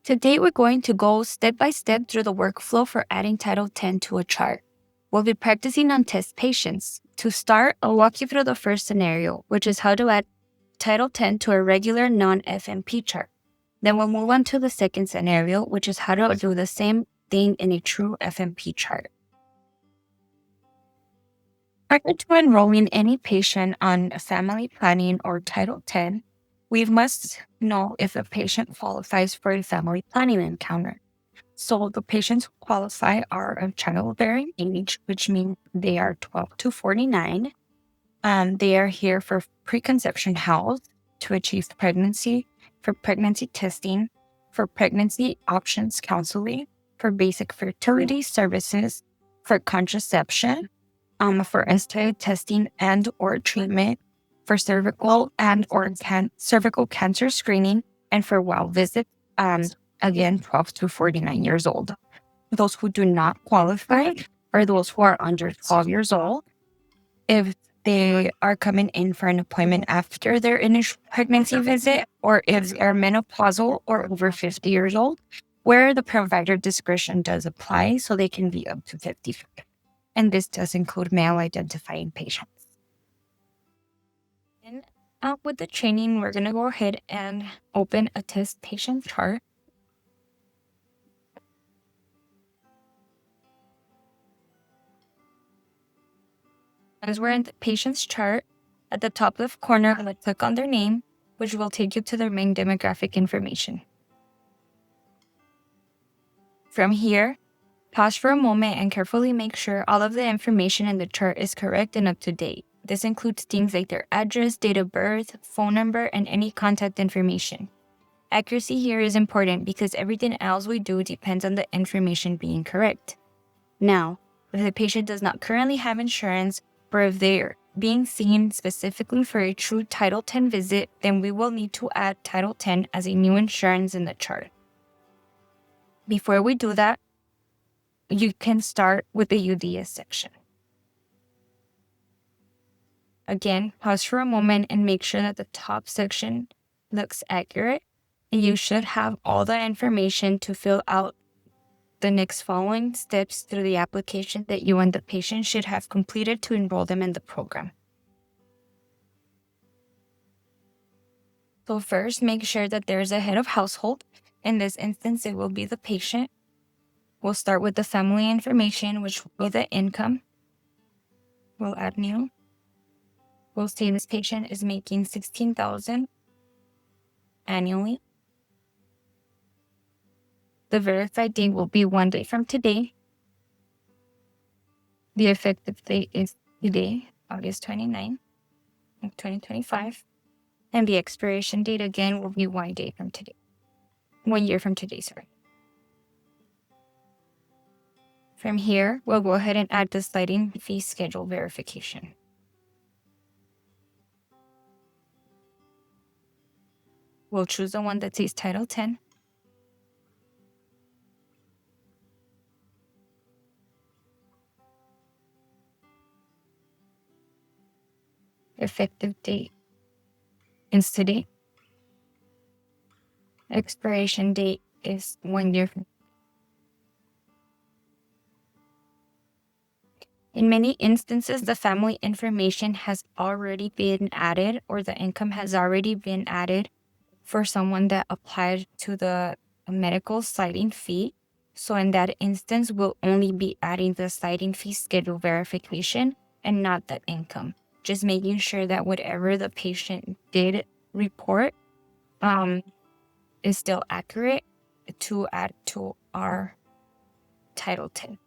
Today, we're going to go step by step through the workflow for adding Title 10 to a chart. We'll be practicing on test patients. To start, I'll walk you through the first scenario, which is how to add Title 10 to a regular non-FMP chart. Then we'll move on to the second scenario, which is how to do the same thing in a true FMP chart. Prior to enrolling any patient on family planning or Title 10, we must know if a patient qualifies for a family planning encounter. So the patients who qualify are of childbearing age, which means they are 12 to 49. They are here for preconception health to achieve pregnancy, for pregnancy testing, for pregnancy options counseling, for basic fertility services, for contraception, for STI testing and or treatment, for cervical and or cervical cancer screening, and for well visits, again, 12 to 49 years old. Those who do not qualify are those who are under 12 years old. If they are coming in for an appointment after their initial pregnancy visit, or if they are menopausal or over 50 years old, where the provider discretion does apply, so they can be up to 55. And this does include male identifying patients. And with the training, we're going to go ahead and open a test patient chart. As we're in the patient's chart, at the top left corner, I'm going to click on their name, which will take you to their main demographic information. From here, pause for a moment and carefully make sure all of the information in the chart is correct and up to date. This includes things like their address, date of birth, phone number, and any contact information. Accuracy here is important because everything else we do depends on the information being correct. Now, if the patient does not currently have insurance, or if they're being seen specifically for a true Title 10 visit, then we will need to add Title 10 as a new insurance in the chart. Before we do that, you can start with the UDS section. Again, pause for a moment and make sure that the top section looks accurate. And you should have all the information to fill out the next following steps through the application that you and the patient should have completed to enroll them in the program. So first, make sure that there's a head of household. In this instance, it will be the patient. We'll start with the family information, which will be the income. We'll add new. We'll say this patient is making $16,000 annually. The verified date will be 1 day from today. The effective date is today, August 29, 2025. And the expiration date again will be 1 day from today. 1 year from today, sorry. From here, we'll go ahead and add the sliding fee schedule verification. We'll choose the one that says Title 10. Effective date is today. Expiration date is 1 year. In many instances, the family information has already been added, or the income has already been added for someone that applied to the medical sliding fee. So in that instance, we'll only be adding the sliding fee schedule verification and not the income. Just making sure that whatever the patient did report is still accurate to add to our Title 10.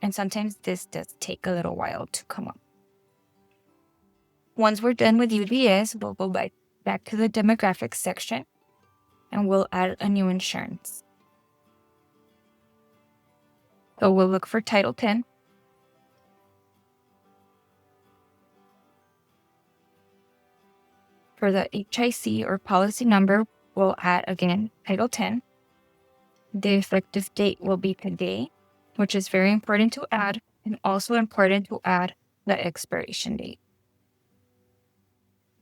And sometimes this does take a little while to come up. Once we're done with UDS, we'll go back to the demographics section and we'll add a new insurance. So we'll look for Title 10. For the HIC or policy number, we'll add again Title 10. The effective date will be today, which is very important to add, and also important to add the expiration date.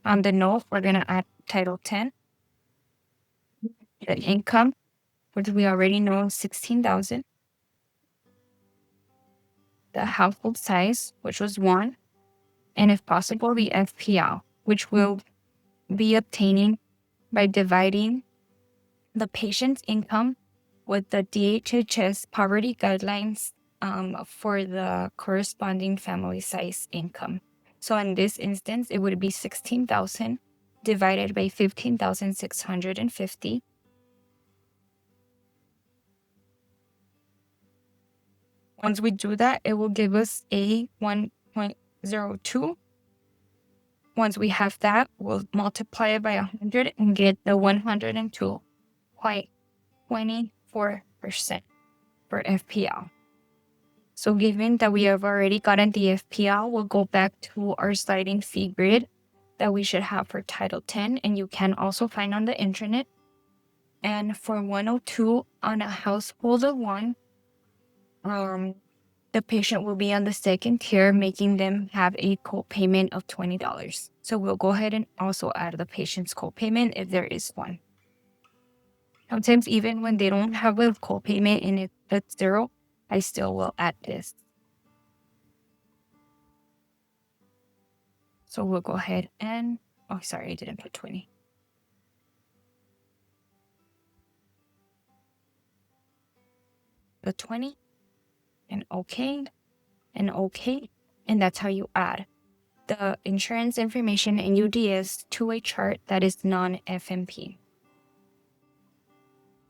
On the note, we're going to add Title 10, the income, which we already know is 16,000. The household size, which was 1, and if possible, the FPL, which will be obtaining by dividing the patient's income with the DHHS poverty guidelines for the corresponding family size income. So in this instance, it would be 16,000 divided by 15,650. Once we do that, it will give us a 1.02. Once we have that, we'll multiply it by 100 and get the 102.24% for FPL. So given that we have already gotten the FPL, we'll go back to our sliding fee grid that we should have for Title 10, and you can also find on the internet. And for 102 on a household of 1, the patient will be on the second tier, making them have a copayment of $20. So we'll go ahead and also add the patient's copayment if there is one. Sometimes even when they don't have a copayment and it's 0, I still will add this. So we'll go ahead and, oh, sorry, I didn't put 20. The 20 and okay and okay. And that's how you add the insurance information and UDS to a chart that is non-FMP.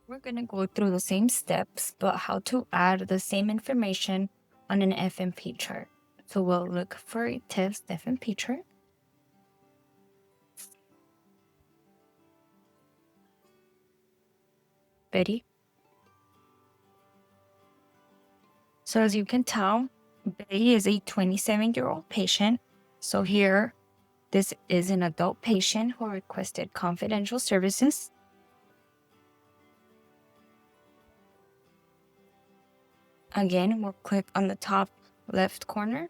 We're going to go through the same steps, but how to add the same information on an FMP chart. So we'll look for a test FMP chart. Betty. So as you can tell, Betty is a 27-year-old patient. So here, this is an adult patient who requested confidential services. Again, we'll click on the top left corner,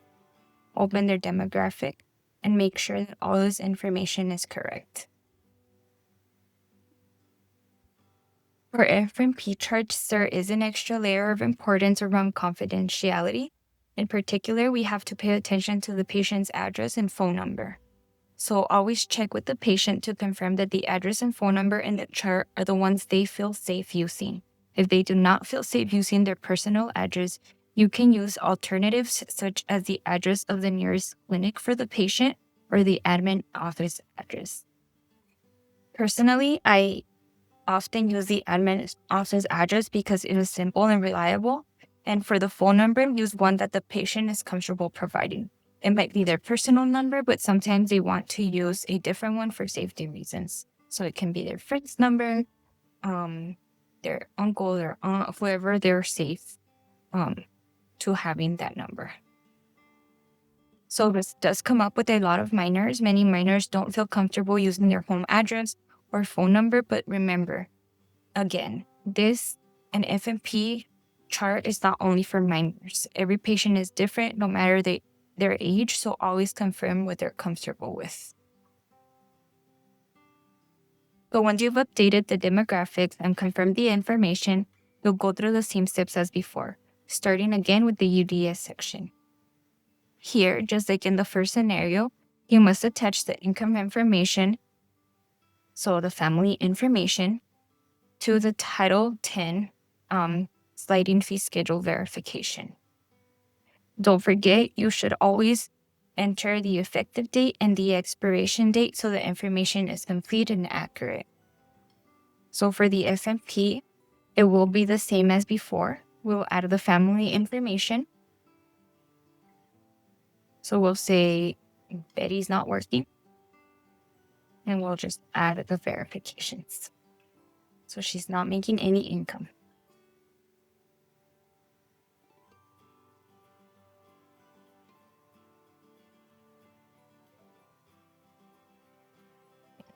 open their demographic, and make sure that all this information is correct. For FMP charts, there is an extra layer of importance around confidentiality. In particular, we have to pay attention to the patient's address and phone number. So always check with the patient to confirm that the address and phone number in the chart are the ones they feel safe using. If they do not feel safe using their personal address, you can use alternatives such as the address of the nearest clinic for the patient or the admin office address. Personally, I often use the admin office address because it is simple and reliable. And for the phone number, use one that the patient is comfortable providing. It might be their personal number, but sometimes they want to use a different one for safety reasons. So it can be their friend's number, their uncle, their aunt, whoever they're safe to having that number. So this does come up with a lot of minors. Many minors don't feel comfortable using their home address or phone number, but remember, again, this an FMP chart is not only for minors. Every patient is different, no matter their age, so always confirm what they're comfortable with. So once you've updated the demographics and confirmed the information, you'll go through the same steps as before, starting again with the UDS section. Here, just like in the first scenario, you must attach the income information, so the family information, to the Title 10 sliding fee schedule verification. Don't forget, you should always enter the effective date and the expiration date so the information is complete and accurate. So for the FMP, it will be the same as before. We'll add the family information. So we'll say Betty's not working, and we'll just add the verifications. So she's not making any income.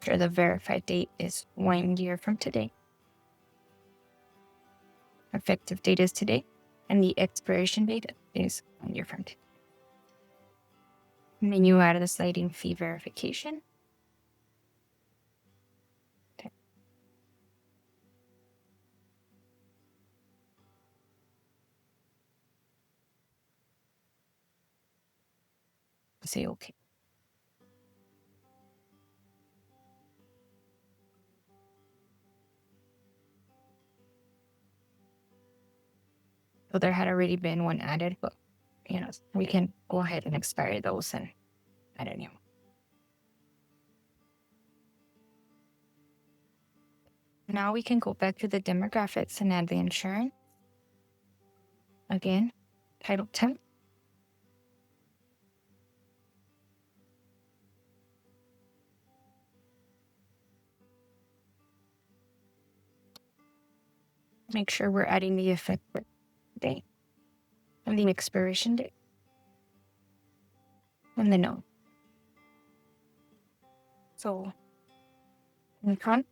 Sure, the verified date is 1 year from today. Effective date is today, and the expiration date is 1 year from today. And then you add the sliding fee verification. Okay. say okay. So there had already been one added, but we can go ahead and expire those and add a new. Now we can go back to the demographics and add the insurance. Again, Title 10. Make sure we're adding the effective date and the expiration date and the note. So in front,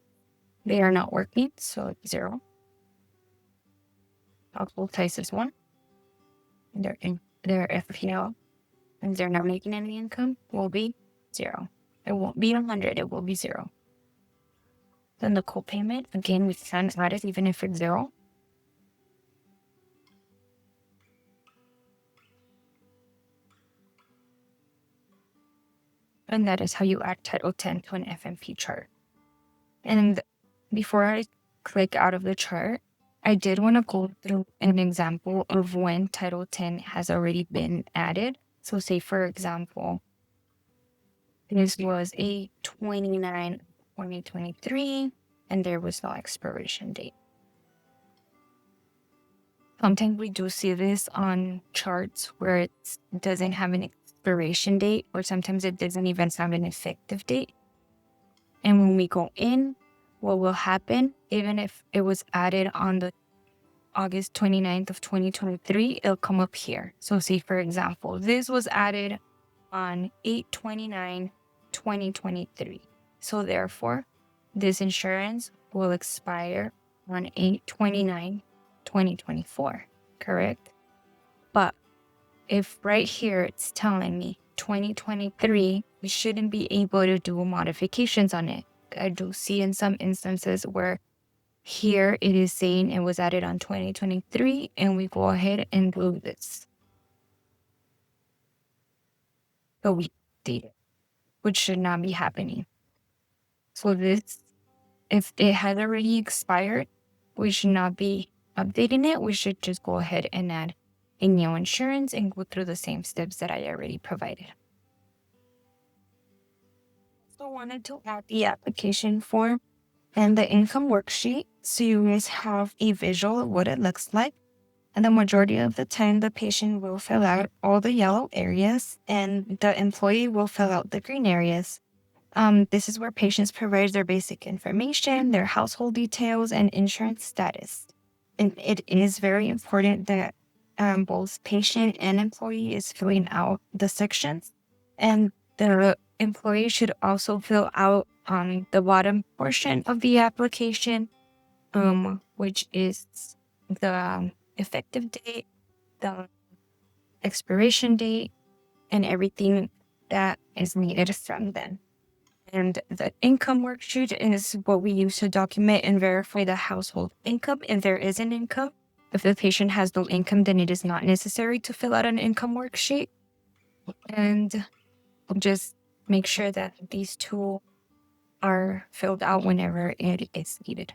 they are not working, so it's 0. Household size is 1. Their FPL, and they're not making any income, will be 0. It won't be 100, it will be 0. Then the co-payment, again, we can add it even if it's 0. And that is how you add Title 10 to an FMP chart. And before I click out of the chart, I did want to go through an example of when Title 10 has already been added. So say, for example, this was a 29/2023, and there was no expiration date. Sometimes we do see this on charts where it doesn't have an expiration date, or sometimes it doesn't even have an effective date. And when we go in, what will happen, even if it was added on the August 29th of 2023, it'll come up here. So say, for example, this was added on 8/29/2023. So therefore, this insurance will expire on 8/29/2024, correct? But if right here it's telling me 2023, we shouldn't be able to do modifications on it. I do see in some instances where here it is saying it was added on 2023, and we go ahead and do this. So we date it, which should not be happening. So this, if it has already expired, we should not be updating it. We should just go ahead and add a new insurance and go through the same steps that I already provided. So I wanted to add the application form and the income worksheet so you guys have a visual of what it looks like. And the majority of the time, the patient will fill out all the yellow areas and the employee will fill out the green areas. This is where patients provide their basic information, their household details, and insurance status. And it is very important that both patient and employee is filling out the sections. And the employee should also fill out on the bottom portion of the application, which is the effective date, the expiration date, and everything that is needed from them. And the income worksheet is what we use to document and verify the household income if there is an income. If the patient has no income, then it is not necessary to fill out an income worksheet. And just make sure that these two are filled out whenever it is needed.